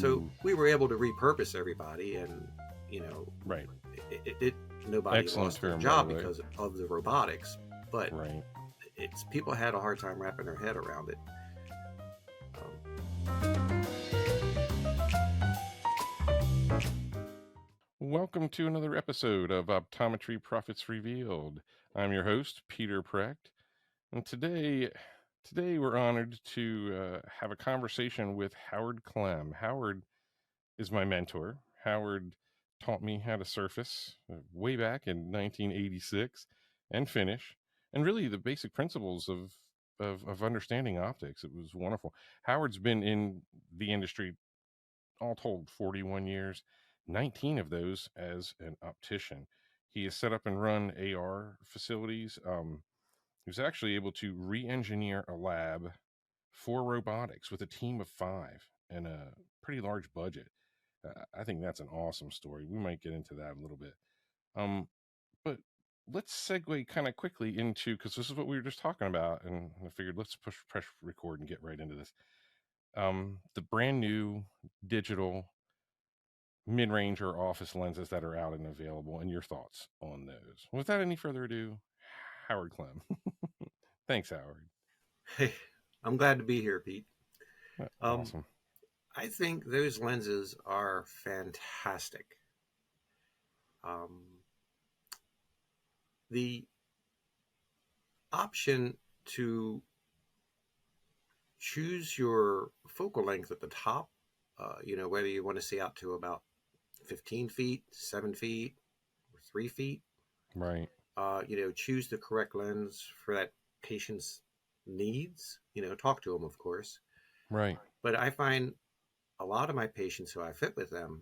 So we were able to repurpose everybody, and Right. nobody Excellent lost their term, by job the way. because of the robotics, but Right. it's people had a hard time wrapping their head around it. Welcome to another episode of Optometry Profits Revealed. I'm your host, Peter Precht, and today we're honored to have a conversation with Howard Klemm. Howard is my mentor. Howard taught me how to surface way back in 1986 and finish, and really the basic principles of understanding optics. It was wonderful. Howard's been in the industry, all told, 41 years, 19 of those as an optician. He has set up and run AR facilities. He was actually able to re-engineer a lab for robotics with a team of 5 and a pretty large budget. I think that's an awesome story. We might get into that a little bit. But let's segue kind of quickly into, because this is what we were just talking about, and I figured let's press record and get right into this. The brand new digital mid-range or office lenses that are out and available, and your thoughts on those. Without any further ado, Howard Klemm. Thanks, Howard. Hey, I'm glad to be here, Pete. Awesome. I think those lenses are fantastic. The option to choose your focal length at the top, whether you want to see out to about 15 feet, 7 feet, or 3 feet. Right. Choose the correct lens for that patient's needs. Talk to them, of course. Right. But I find a lot of my patients who I fit with them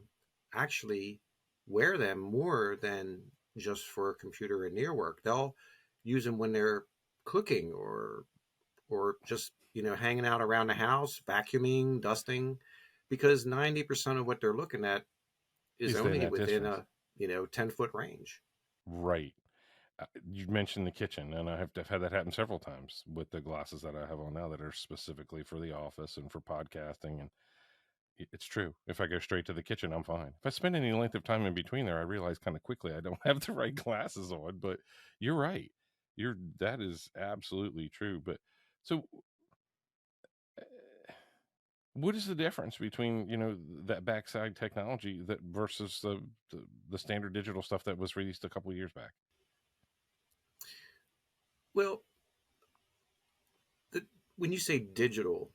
actually wear them more than just for computer and near work. They'll use them when they're cooking or just hanging out around the house, vacuuming, dusting, because 90% of what they're looking at is only within distance. a 10-foot range. Right. You mentioned the kitchen, and I've had that happen several times with the glasses that I have on now that are specifically for the office and for podcasting. And it's true. If I go straight to the kitchen, I'm fine. If I spend any length of time in between there, I realize kind of quickly I don't have the right glasses on. But you're right. That is absolutely true. But so, what is the difference between that backside technology that versus the standard digital stuff that was released a couple of years back? Well, when you say digital,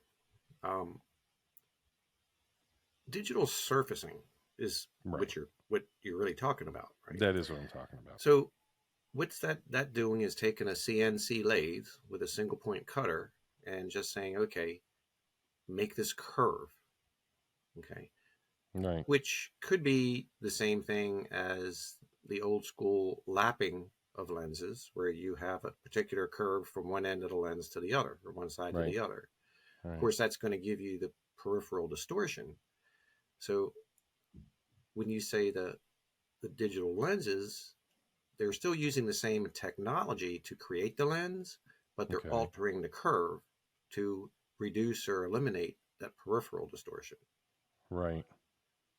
digital surfacing is Right. what you're really talking about, right? That is what I'm talking about. So what's that doing is taking a CNC lathe with a single point cutter and just saying, okay, make this curve. Okay. Right. Which could be the same thing as the old school lapping of lenses, where you have a particular curve from one end of the lens to the other, or one side Right. to the other. Right. Of course, that's going to give you the peripheral distortion. So when you say the digital lenses, they're still using the same technology to create the lens, but they're altering the curve to reduce or eliminate that peripheral distortion. Right.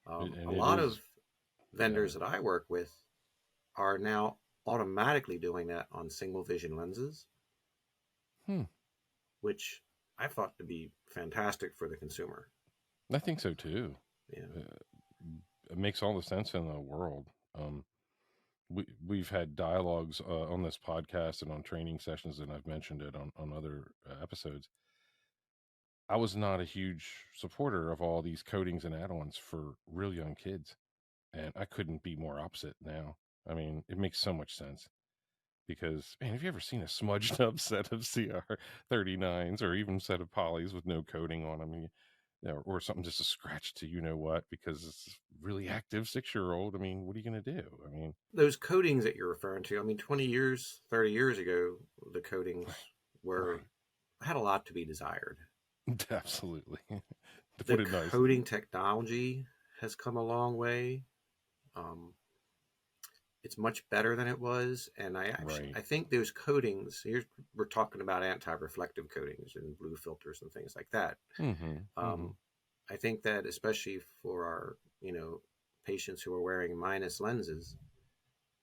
A lot of vendors that I work with are now automatically doing that on single vision lenses, which I thought to be fantastic for the consumer. I think so too. Yeah. It makes all the sense in the world. We've had dialogues on this podcast and on training sessions, and I've mentioned it on other episodes. I was not a huge supporter of all these coatings and add-ons for real young kids, and I couldn't be more opposite now. I mean, it makes so much sense because, man, have you ever seen a smudged up set of CR39s or even set of polys with no coating on them? Or something just a scratch to what, because it's really active 6-year-old. I mean, what are you going to do? I mean, those coatings that you're referring to, 20 years, 30 years ago, the coatings had a lot to be desired. Absolutely. The coating technology has come a long way. It's much better than it was, and I think those coatings, we're talking about anti-reflective coatings and blue filters and things like that. I think that especially for our, patients who are wearing minus lenses,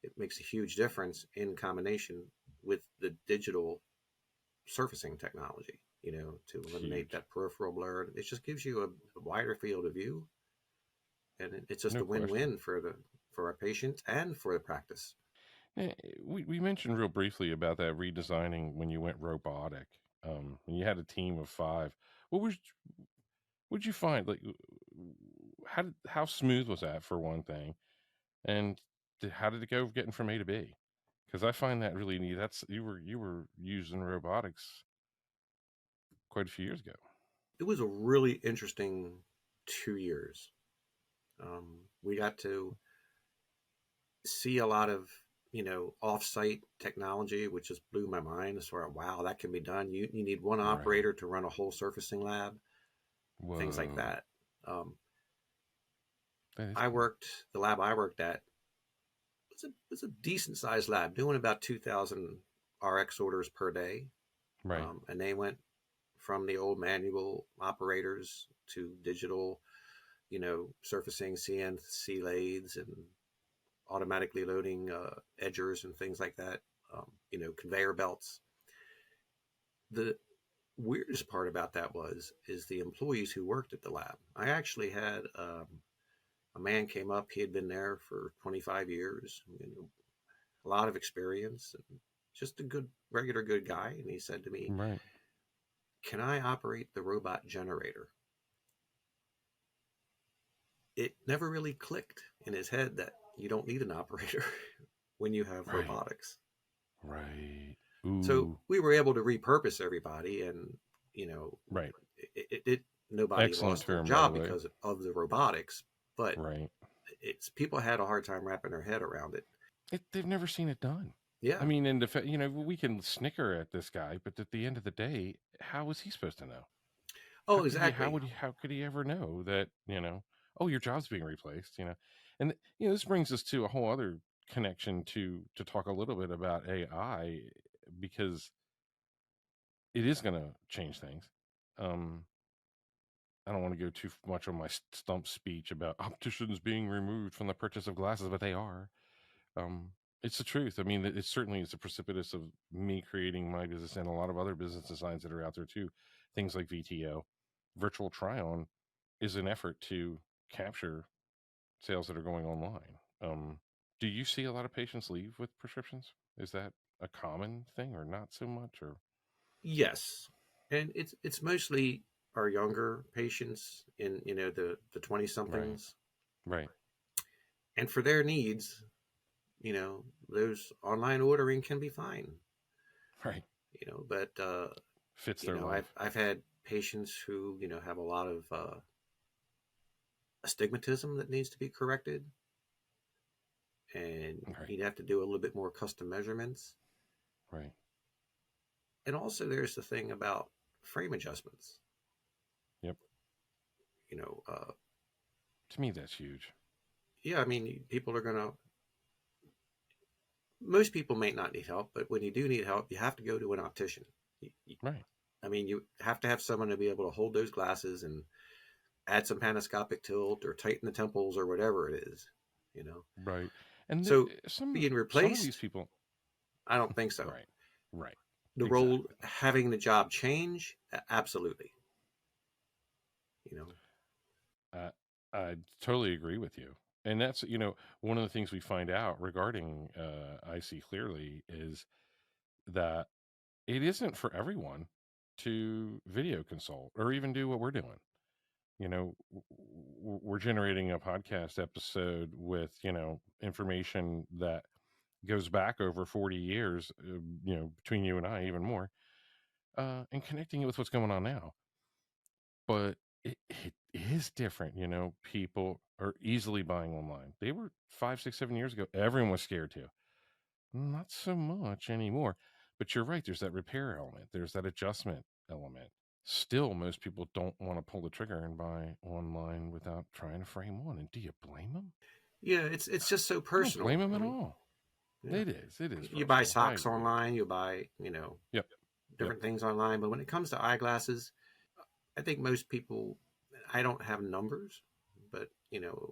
it makes a huge difference in combination with the digital surfacing technology, to It's eliminate huge. that peripheral blur. It just gives you a wider field of view, and it's just No a question. win-win for our patients and for the practice. We mentioned real briefly about that redesigning when you went robotic. And you had a team of 5. What was what'd you find? Like, how smooth was that for one thing, and how did it go getting from A to B? Because I find that really neat. That's you were using robotics quite a few years ago. It was a really interesting 2 years. We got to see a lot of off-site technology, which just blew my mind. As far wow, that can be done. You need one Right. operator to run a whole surfacing lab, things like Whoa, that. Um, that is I cool. worked the lab I worked at was a decent sized lab, doing about 2,000 RX orders per day, Right. and they went from the old manual operators to digital, surfacing CNC lathes and automatically loading edgers and things like that, conveyor belts. The weirdest part about that is the employees who worked at the lab. I actually had a man came up. He had been there for 25 years, a lot of experience, and just a regular good guy. And he said to me, Right. "Can I operate the robot generator?" It never really clicked in his head that you don't need an operator when you have Right. robotics. Right. So Ooh. we were able to repurpose everybody, and you know, Right. it nobody Excellent lost their term, by the job way. because of the robotics, but Right. it's people had a hard time wrapping their head around it. They've never seen it done. I Yeah. mean, we can snicker at this guy, but at the end of the day, how was he supposed to know? Oh, exactly. How could he ever know that, oh, your job's being replaced, And this brings us to a whole other connection to talk a little bit about AI, because it is going to change things. Um, I don't want to go too much on my stump speech about opticians being removed from the purchase of glasses, but they are. Um, it's the truth. I mean, it certainly is a precipitous of me creating my business and a lot of other business designs that are out there too. Things like VTO, virtual try on, is an effort to capture sales that are going online. Do you see a lot of patients leave with prescriptions? Is that a common thing or not so much? Or Yes, and it's mostly our younger patients in the 20 right, somethings, right, and for their needs, those online ordering can be fine. right. But Fits their I've life. had patients who have a lot of astigmatism that needs to be corrected, and Right, you'd have to do a little bit more custom measurements. right. And also, there's the thing about frame adjustments. Yep. You know, uh, To me, that's huge. yeah, I mean, people are gonna. Most people may not need help, but when you do need help, you have to go to an optician. Right, I mean, you have to have someone to be able to hold those glasses and add some panoscopic tilt or tighten the temples or whatever it is. You know, right. And so some being some of these replaced, people, I don't think so. right, right, The role exactly. having the job change, absolutely. You know, Uh, I totally agree with you. And that's, one of the things we find out regarding I See Clearly is that it isn't for everyone to video consult or even do what we're doing. We're generating a podcast episode with, information that goes back over 40 years, between you and I, even more, and connecting it with what's going on now. But it is different. People are easily buying online. They were 5, 6, 7 years ago. Everyone was scared to. Not so much anymore. But you're right. There's that repair element. There's that adjustment element. Still, most people don't want to pull the trigger and buy online without trying to frame one. And do you blame them? yeah, it's just so I don't personal. blame them I at mean, all. yeah, It is you buy personal. I socks agree. online, you buy Yep. Yep. different things online, but when it comes to eyeglasses, I think most people. I don't have numbers, but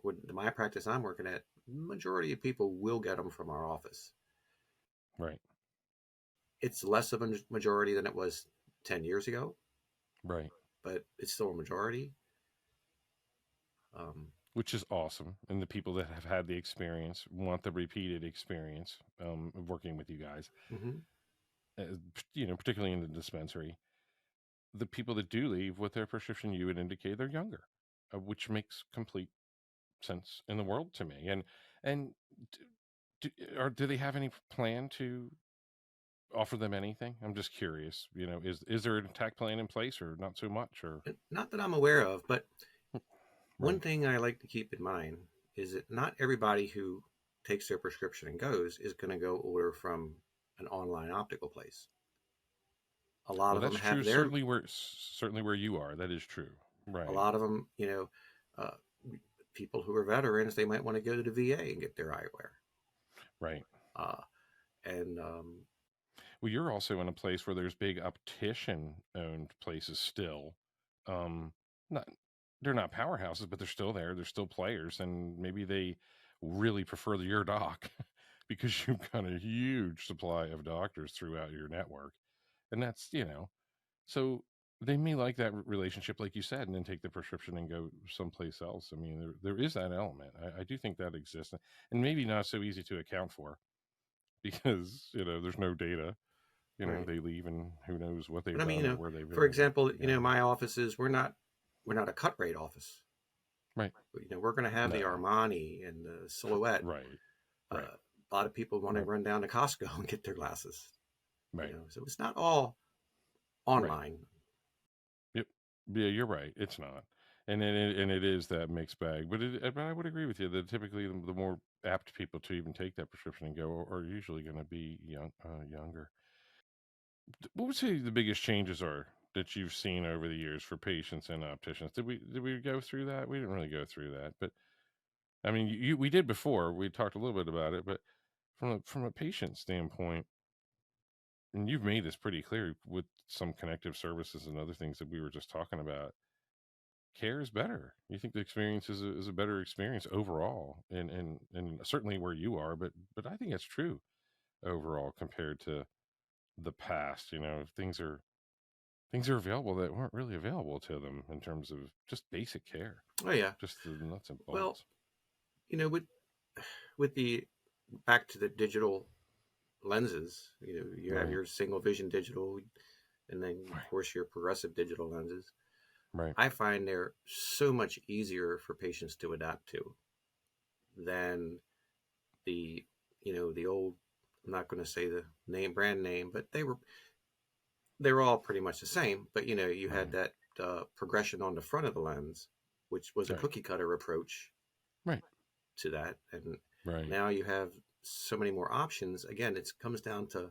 with my practice I'm working at, majority of people will get them from our office. Right. It's less of a majority than it was 10 years ago, Right. but it's still a majority. Um, Which is awesome. And the people that have had the experience want the repeated experience of working with you guys, mhm. uh, particularly in the dispensary. The people that do leave with their prescription, you would indicate they're younger, which makes complete sense in the world to me. And do they have any plan to offer them anything? I'm just curious. Is there an attack plan in place, or not so much, or Not that I'm aware of, but one right? thing I like to keep in mind is that not everybody who takes their prescription and goes is going to go order from an online optical place. A lot Well, of them that's have true. their, Certainly where you are, that is true. a Right. lot of them, uh, people who are veterans, they might want to go to the VA and get their eyewear. Right. Uh, and Well, you're also in a place where there's big optician-owned places still. Um, not they're not powerhouses, but they're still there. They're still players, and maybe they really prefer your doc because you've got a huge supply of doctors throughout your network, and so they may like that relationship, like you said, and then take the prescription and go someplace else. I mean, there is that element. I do think that exists, and maybe not so easy to account for because there's no data. right. They leave and who knows what But they've I mean, done or where they've for been. But example, my offices, we're not a cut rate office. right, We're going to have the no, Armani and the Silhouette. right, Uh, right, a lot of people want to right, run down to Costco and get their glasses. right, So it's not all right. online. Yep. Yeah, you're right. It's not, and it is that mixed bag. But I would agree with you that typically the more apt people to even take that prescription and go are usually going to be younger. What would you say the biggest changes are that you've seen over the years for patients and opticians? Did we go through that? We didn't really go through that, but I mean, we did before. We talked a little bit about it, but from a patient standpoint, and you've made this pretty clear with some connective services and other things that we were just talking about. Care is better. You think the experience is a better experience overall, and certainly where you are, but I think that's true overall compared to the past. Things are available that weren't really available to them in terms of just basic care, Oh yeah. just the nuts and Well, bolts. with the back to the digital lenses, you have Right, your single vision digital, and then of right, course your progressive digital lenses. right, I find they're so much easier for patients to adapt to than the the old. I'm not going to say the brand name, but they were all pretty much the same. But you had right, that progression on the front of the lens, which was a right, cookie cutter approach right, to that, and right. now you have so many more options. Again, it comes down to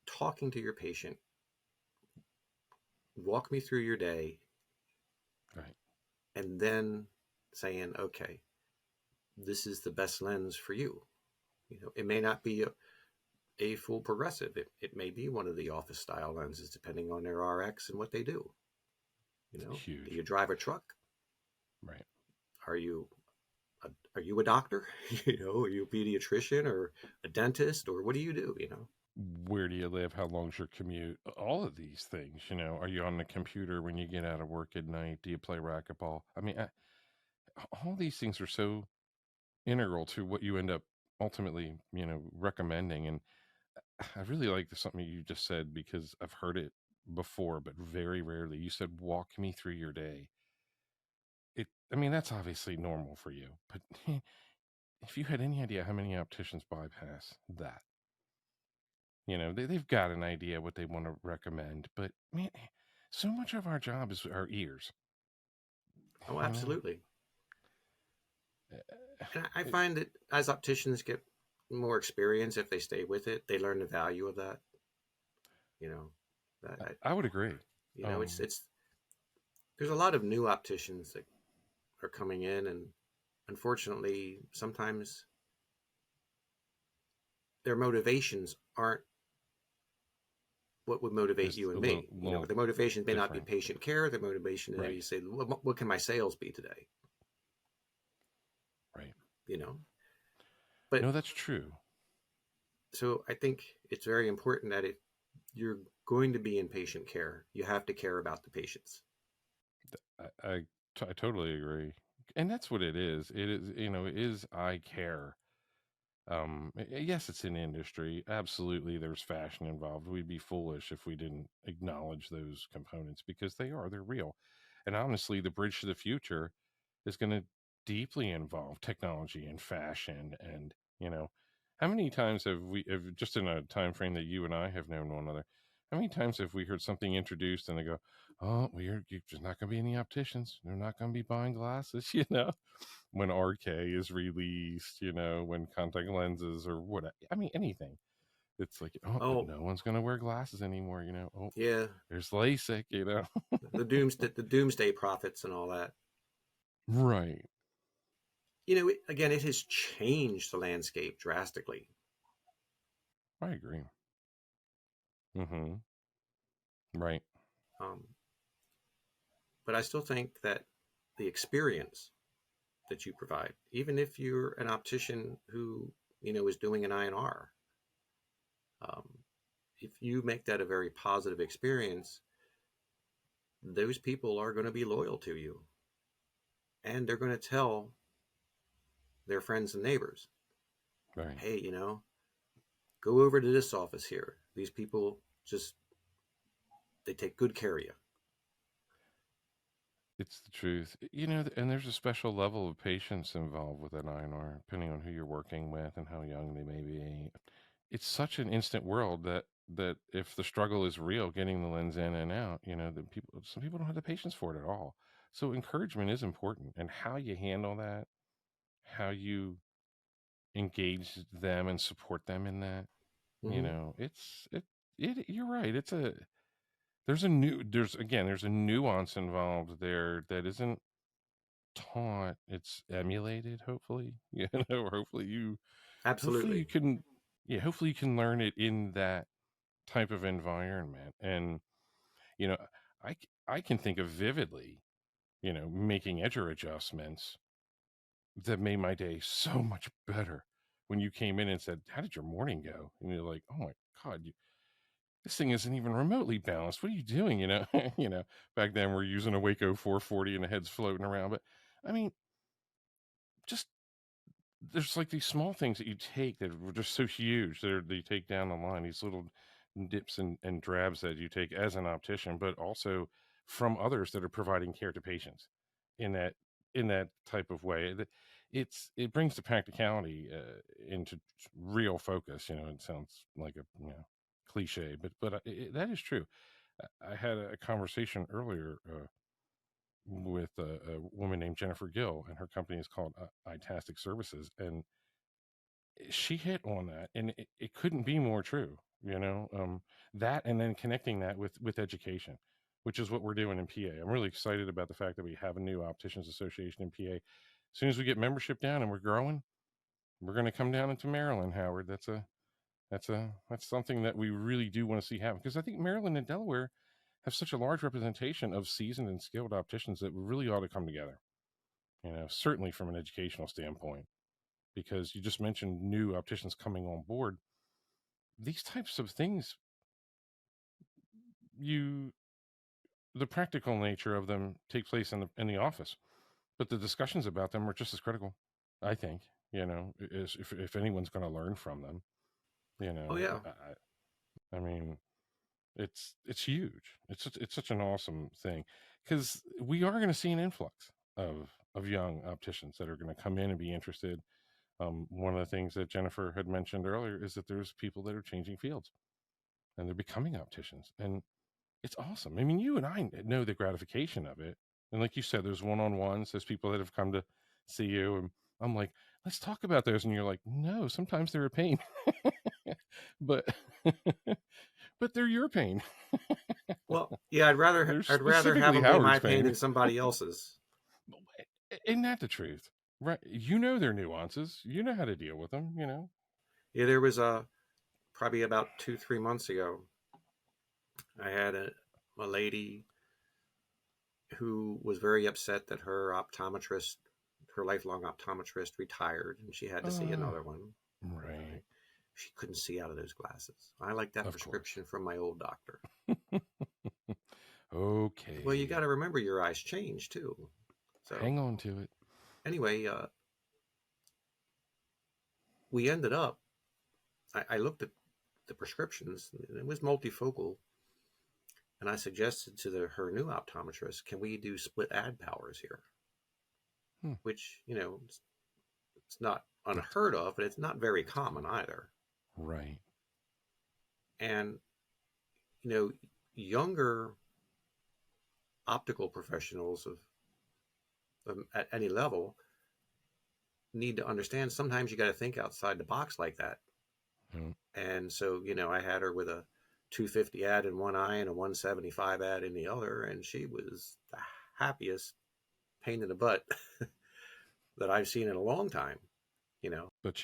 talking to your patient. Walk me through your day, Right. and then saying, okay, this is the best lens for you. It may not be a full progressive. It may be one of the office style lenses, depending on their RX and what they do. Do Huge. you drive a truck? Right. Are you are you a doctor? Are you a pediatrician or a dentist, or what do you do? Where do you live? How long's your commute? All of these things, are you on the computer when you get out of work at night? Do you play racquetball? I mean, all these things are so integral to what you end up ultimately, recommending. And I really like something you just said because I've heard it before, but very rarely. You said, walk me through your day. I mean, that's obviously normal for you, but if you had any idea how many opticians bypass that, they've got an idea what they want to recommend, but man, so much of our job is our ears, Oh, you know? absolutely. Uh, And I It, find that as opticians get more experience, if they stay with it, they learn the value of that. You know, that I would agree. Um, it's there's a lot of new opticians that are coming in, and unfortunately, sometimes their motivations aren't what would motivate Just you a and little, me? little The motivation may not be different. patient care. The motivation Right. you say, what can my sales be today? Right. You know, but No, that's true. so I think it's very important that you're going to be in patient care. You have to care about the patients. I totally agree. And that's what it is. It is, it is eye care. Yes, it's an industry. Absolutely, there's fashion involved. We'd be foolish if we didn't acknowledge those components because they're real. And honestly, the bridge to the future is going to deeply involve technology and fashion. And, how many times have just in a time frame that you and I have known one another, how many times have we heard something introduced and they go, oh, there's not going to be any opticians. They're not going to be buying glasses, when RK is released, when contact lenses or what, I mean, anything. It's like, oh, but Oh, no one's going to wear glasses anymore. Oh, yeah, there's LASIK. the doomsday prophets and all that. Right. Again, it has changed the landscape drastically. I agree. Mm-hmm. Right. Um, but I still think that the experience that you provide, even if you're an optician who is doing an INR, um, if you make that a very positive experience, those people are going to be loyal to you, and they're going to tell their friends and neighbors, Right. hey, go over to this office here. These people just they take good care of you. It's the truth. And there's a special level of patience involved with an INR, depending on who you're working with and how young they may be. It's such an instant world that if the struggle is real, getting the lens in and out, some people don't have the patience for it at all. So encouragement is important, and how you handle that, how you engage them and support them in that, Mm-hmm. it's it. You're right. There's a nuance involved there that isn't taught. It's emulated. Hopefully, or hopefully Absolutely. you can, yeah, hopefully you can learn it in that type of environment. And you know I can think of vividly, making edger adjustments that made my day so much better when you came in and said, how did your morning go? And you're like, oh my god, this thing isn't even remotely balanced. What are you doing? Back then we're using a Waco 440 and the head's floating around. But I mean, just there's like these small things that you take that were just so huge that you take down the line, these little dips and drabs that you take as an optician, but also from others that are providing care to patients in that in that type of way. It brings the practicality into real focus. It sounds like a cliche, but that is true. I had a conversation earlier with a woman named Jennifer Gill, and her company is called Itastic Services, and she hit on that, and it couldn't be more true. That, and then connecting that with education, which is what we're doing in PA. I'm really excited about the fact that we have a new opticians association in PA. As soon as we get membership down and we're growing, we're going to come down into Maryland, Howard. That's something that we really do want to see happen, because I think Maryland and Delaware have such a large representation of seasoned and skilled opticians that really ought to come together. Certainly from an educational standpoint, because you just mentioned new opticians coming on board. These types of things, you the practical nature of them take place in the office, but the discussions about them are just as critical. I think, if anyone's going to learn from them, you Oh know, yeah. I mean, it's huge. It's such an awesome thing, because we are going to see an influx of young opticians that are going to come in and be interested. One of the things that Jennifer had mentioned earlier is that there's people that are changing fields and they're becoming opticians, and it's awesome. I mean, you and I know the gratification of it, and like you said, there's one-on-ones, there's people that have come to see you, and I'm like, let's talk about those, and you're like, no, sometimes they're a pain, but but they're your pain. Well, yeah. I'd rather They're I'd rather have specifically them be my Howard's pain pain. than somebody else's. Isn't that the truth? Right? You know their nuances. You know how to deal with them. Yeah, there was a probably about 2-3 months ago. I had a lady who was very upset that her lifelong optometrist, retired, and she had to see Uh, another one. right. She couldn't see out of those glasses. I like that Of course. prescription from my old doctor. Well, you got Okay. to remember your eyes change too. So Hang on to it. anyway, we ended up. I looked at the prescriptions. And it was multifocal, and I suggested to her new optometrist, "Can we do split ad powers here?" Hmm. Which it's not That's unheard of, but it's not very that's common cool. either. Right. And you know, younger optical professionals at any level need to understand sometimes you got to think outside the box like that. Hmm. And so, I had her with a 250 ad in one eye and a 175 ad in the other, and she was the happiest pain in the butt that I've seen in a long time, you know. But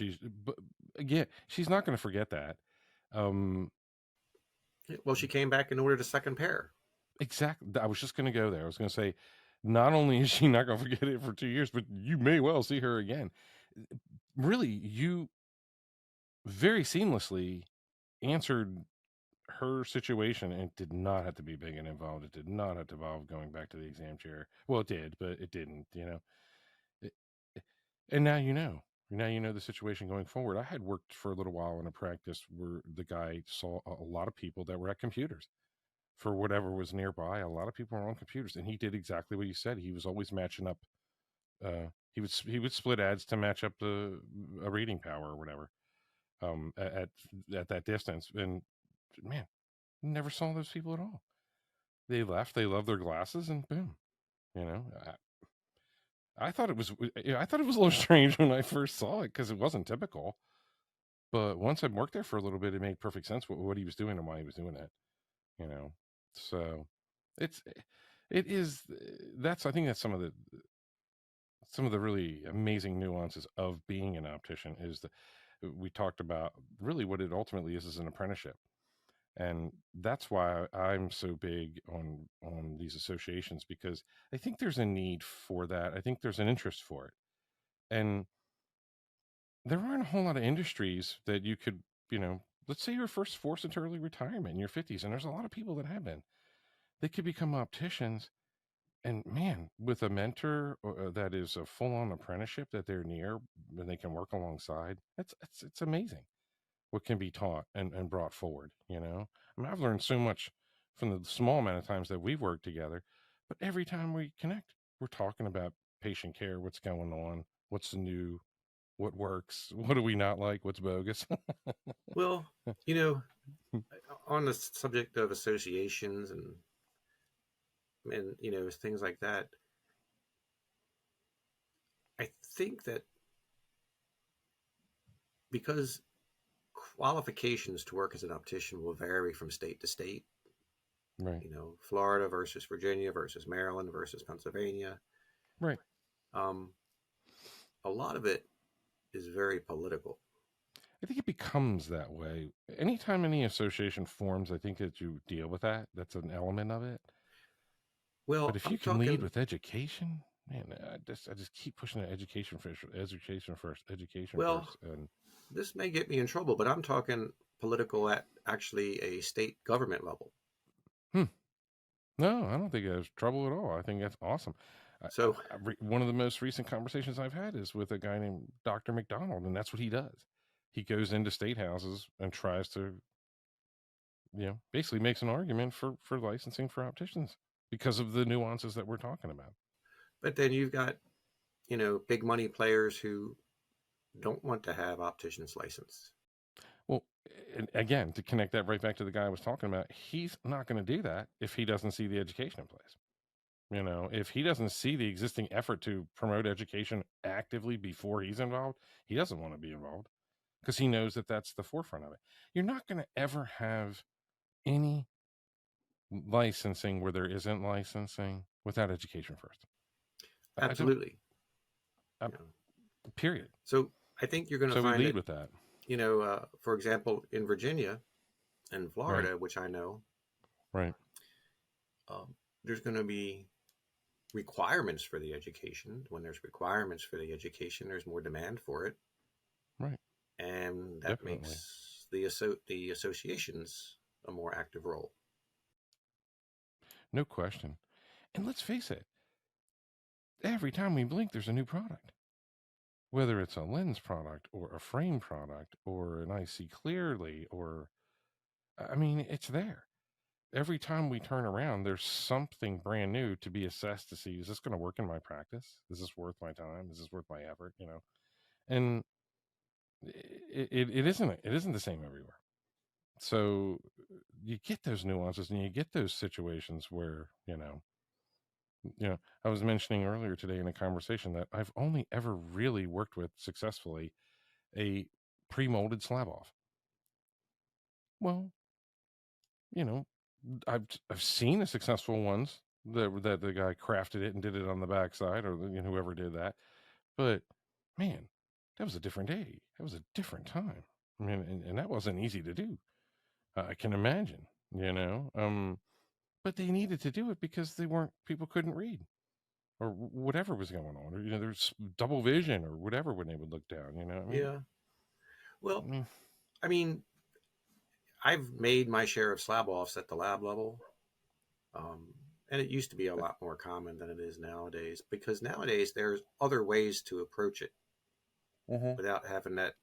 again, she's not going to forget that. Um, Well, she came back and ordered a second pair. exactly. I was just going to go there. I was going to say, not only is she not going to forget it for 2 years, but you may well see her again. Really, you very seamlessly answered her situation, and it did not have to be big and involved. It did not have to involve going back to the exam chair. Well, it did, but it didn't. It, and now you know. Now you know the situation going forward. I had worked for a little while in a practice where the guy saw a lot of people that were at computers for whatever was nearby. A lot of people were on computers, and he did exactly what you said. He was always matching up. He would split ads to match up the a reading power or whatever at that distance. And man, never saw those people at all. They left. They loved their glasses, and boom. You know, I thought it was. I thought it was a little strange when I first saw it because it wasn't typical. But once I'd worked there for a little bit, it made perfect sense what he was doing and why he was doing it. You know, so it's it is that's I think that's some of the really amazing nuances of being an optician is that we talked about really what it ultimately is an apprenticeship, and that's why I'm so big on these associations, because I think there's a need for that. I think there's an interest for it, and there aren't a whole lot of industries that you could, let's say you're first forced into early retirement in your 50s, and there's a lot of people that have been. They could become opticians, and man, with a mentor that is a full-on apprenticeship that they're near and they can work alongside, it's amazing what can be taught and brought forward. I mean, I've learned so much from the small amount of times that we've worked together, but every time we connect, we're talking about patient care, what's going on, what's new, what works, what do we not like, what's bogus. Well, you know, on the subject of associations and things like that, I think that because qualifications to work as an optician will vary from state to state, Right, Florida versus Virginia versus Maryland versus Pennsylvania. right. Um, a lot of it is very political. I think it becomes that way anytime any association forms. I think that you deal with that. That's an element of it. But Well, if you I'm can lead talking, with education, man, I just keep pushing the education first, education first, education well, first, and this may get me in trouble, but I'm talking political at actually a state government level. hmm, no, I don't think there's trouble at all. I think that's awesome. So, One of the most recent conversations I've had is with a guy named Dr. McDonald, and that's what he does. He goes into state houses and tries to, basically makes an argument for licensing for opticians because of the nuances that we're talking about. but then you've got, big money players who don't want to have opticians license. Well, and again, to connect that right back to the guy I was talking about, he's not going to do that if he doesn't see the education in place. If he doesn't see the existing effort to promote education actively before he's involved, he doesn't want to be involved because he knows that that's the forefront of it. You're not going to ever have any licensing where there isn't licensing without education first. I don't, Absolutely. I, You know. period. So I think you're going to So we find lead that, with that. for example, in Virginia and Right. Florida, which I know, Right. There's going to be requirements for the education. When there's requirements for the education, there's more demand for it, Right. and that Definitely. makes the associations a more active role. No question. And let's face it, every time we blink, there's a new product. Whether it's a lens product or a frame product or an I see clearly, or, I mean, it's there. Every time we turn around, there's something brand new to be assessed to see, is this going to work in my practice? Is this worth my time? Is this worth my effort? And it isn't the same everywhere. So you get those nuances and you get those situations where, I was mentioning earlier today in a conversation that I've only ever really worked with successfully a pre-molded slab off. Well, you know, I've seen the successful ones that the guy crafted it and did it on the backside, or whoever did that. But man, that was a different day. That was a different time. I mean, and that wasn't easy to do. I can imagine, but they needed to do it because people couldn't read, or whatever was going on, or there's double vision or whatever when they would look down. Yeah. Well, I mean, I mean, I've made my share of slab offs at the lab level. Um, and it used to be a lot more common than it is nowadays because nowadays there's other ways to approach it hmm without having that.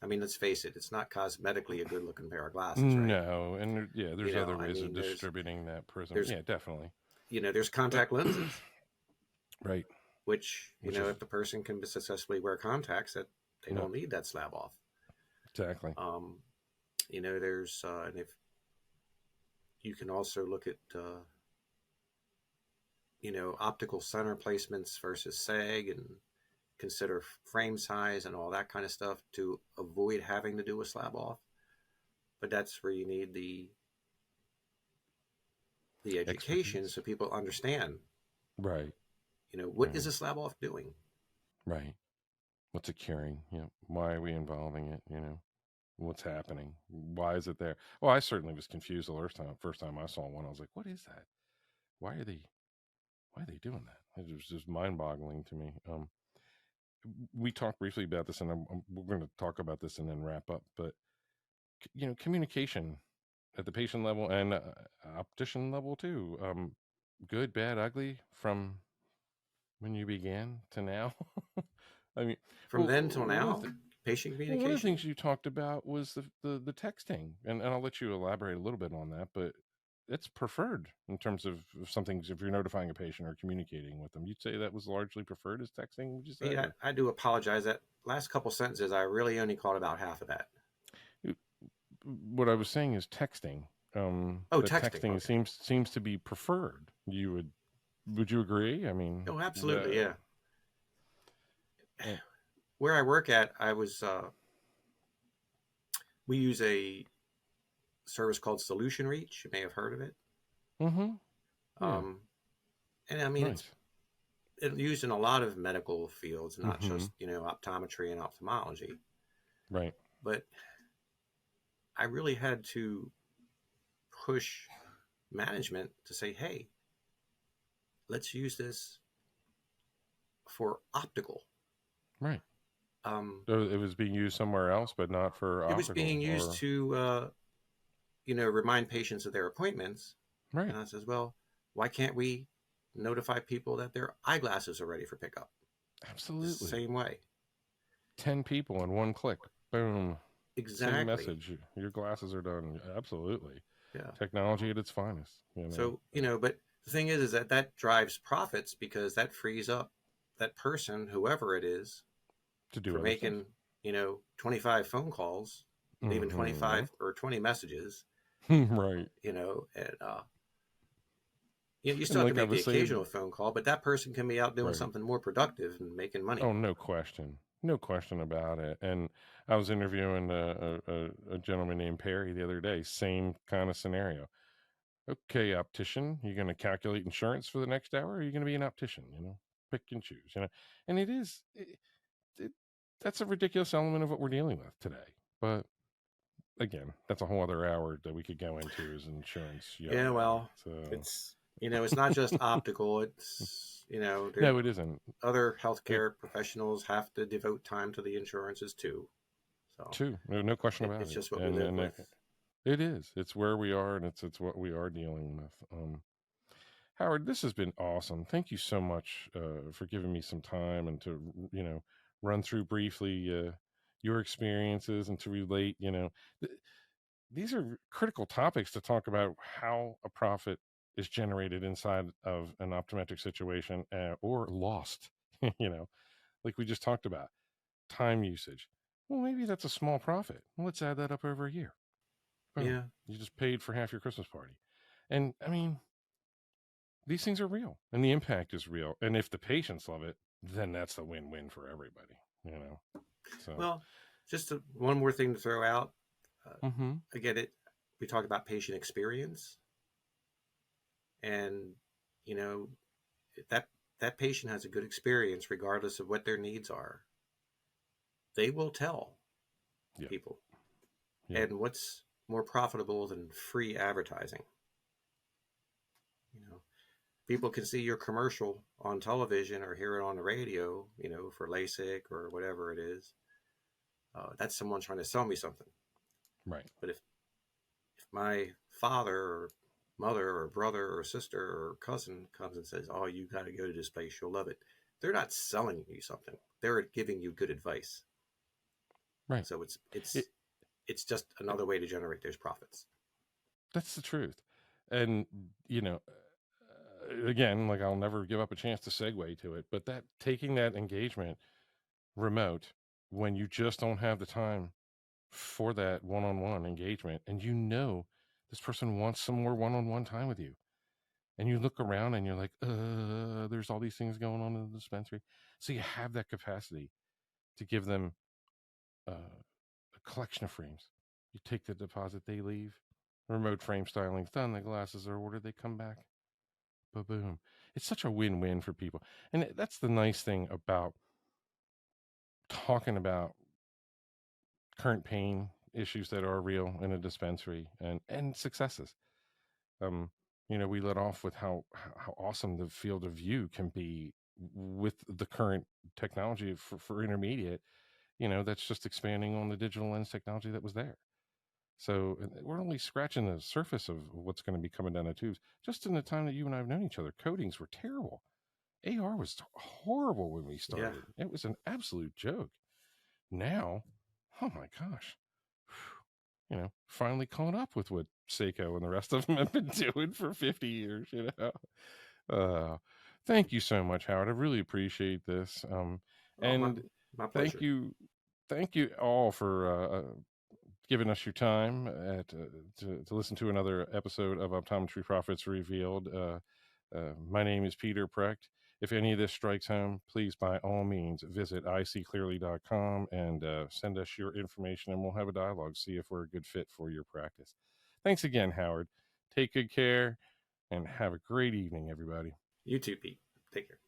I mean, let's face it, it's not cosmetically a good looking pair of glasses, right? no, and yeah, You there's know, other I ways of mean, distributing that prism. there's, Yeah, definitely. there's But contact lenses, right, which, which is if the person can successfully wear contacts, that they no, don't need that slab off. exactly. Um, and if you can also look at, optical center placements versus sag and consider frame size and all that kind of stuff to avoid having to do a slab off. But that's where you need the education Expertise. so people understand, Right, what is right, a slab off doing? right. What's it curing? Why are we involving it? What's happening? Why is it there? Well, I certainly was confused the first time I saw one. I was like, what is that? Why are they why are they doing that? It was just mind-boggling to me. We talked briefly about this, and we're going to talk about this and then wrap up. But communication at the patient level and optician level too. Good, bad, ugly, from when you began to now. I mean, From well, then till now, patient one of the communication. things you talked about was the texting, and I'll let you elaborate a little bit on that, but it's preferred in terms of some things. If you're notifying a patient or communicating with them, you'd say that was largely preferred as texting, would you say? Yeah, Or I do apologize. That last couple sentences, I really only caught about half of that. what I was saying is texting. Oh, That texting. texting Okay. seems to be preferred. Would you agree? I mean, Oh, absolutely. the Yeah. uh, Where I work at, we use a service called Solution Reach. You may have heard of it. mm-hmm, yeah, Um, and I mean, nice. it's used in a lot of medical fields, not Mm-hmm, just optometry and ophthalmology. right, But I really had to push management to say, "Hey, let's use this for optical." right. Um, So it was being used somewhere else, but not for it was being optical, used or to, remind patients of their appointments, right. and I says, "Well, why can't we notify people that their eyeglasses are ready for pickup the Absolutely. same way?" 10 people in one click. Boom. Same Exactly. message. Your glasses are done. Absolutely. Yeah. Technology at its finest. So, but the thing is that drives profits because that frees up that person, whoever it is, To for do other stuff. making, 25 phone calls, leaving Mm-hmm. 25 or 20 messages, Right. and, you still And have to like I make the was saying, occasional phone call, but that person can be out doing right. something more productive and making money. Oh, no question. No question about it. And I was interviewing a gentleman named Perry the other day. Same kind of scenario. Okay, optician, you going to calculate insurance for the next hour? Or are you going to be an optician? Pick and choose. And it, that's a ridiculous element of what we're dealing with today. But again, that's a whole other hour that we could go into is insurance, yada Yeah, yada. well, So it's it's not just optical. It's there no, it isn't. other It healthcare professionals have to devote time to the insurances too. So too, no question about it's it. just what we live And with. it is. It's where we are, and it's what we are dealing with. Howard, this has been awesome. Thank you so much for giving me some time and to run through briefly your experiences and to relate. Th- these are critical topics to talk about how a profit is generated inside of an optometric situation or lost. you know, like we just talked about time usage. Well, maybe that's a small profit. Well, let's add that up over a year. Boom. Yeah, You just paid for half your Christmas party. And I mean, these things are real and the impact is real. And if the patients love it, then that's the win-win for everybody, you know? So, well, one more thing to throw out. Uh, mm-hmm. Again, we talk about patient experience, and you know that that patient has a good experience regardless of what their needs are. They will tell Yep. people. Yep. And what's more profitable than free advertising? You know, people can see your commercial on television or hear it on the radio, for LASIK or whatever it is. That's someone trying to sell me something. Right. But if my father or mother or brother or sister or cousin comes and says, "Oh, you got to go to this place, you'll love it," they're not selling you something. They're giving you good advice. Right. So it's It, it's it's just it another way to generate those profits. that's the truth. And, again, like I'll never give up a chance to segue to it, but that taking that engagement remote when you just don't have the time for that one-on-one engagement and this person wants some more one-on-one time with you and you look around and you're like, there's all these things going on in the dispensary. So you have that capacity to give them a collection of frames. You take the deposit, they leave. Remote frame styling's done. The glasses are ordered. They come back. Ba boom. It's such a win-win for people, and that's the nice thing about talking about current pain issues that are real in a dispensary and successes. Um, we let off with how awesome the field of view can be with the current technology for intermediate. That's just expanding on the digital lens technology that was there. So we're only scratching the surface of what's going to be coming down the tubes. Just in the time that you and I have known each other, coatings were terrible. AR was horrible when we Yeah. started. It was an absolute joke. Now, oh my gosh, finally caught up with what Seiko and the rest of them have been doing for 50 years, Uh, thank you so much, Howard. I really appreciate this. Oh, And my thank pleasure. you, thank you all for giving us your time to listen to another episode of Optometry Profits Revealed. My name is Peter Precht. If any of this strikes home, please by all means visit iseeclearly.com and send us your information and we'll have a dialogue, see if we're a good fit for your practice. Thanks again, Howard. Take good care and have a great evening, everybody. You too, Pete. Take care.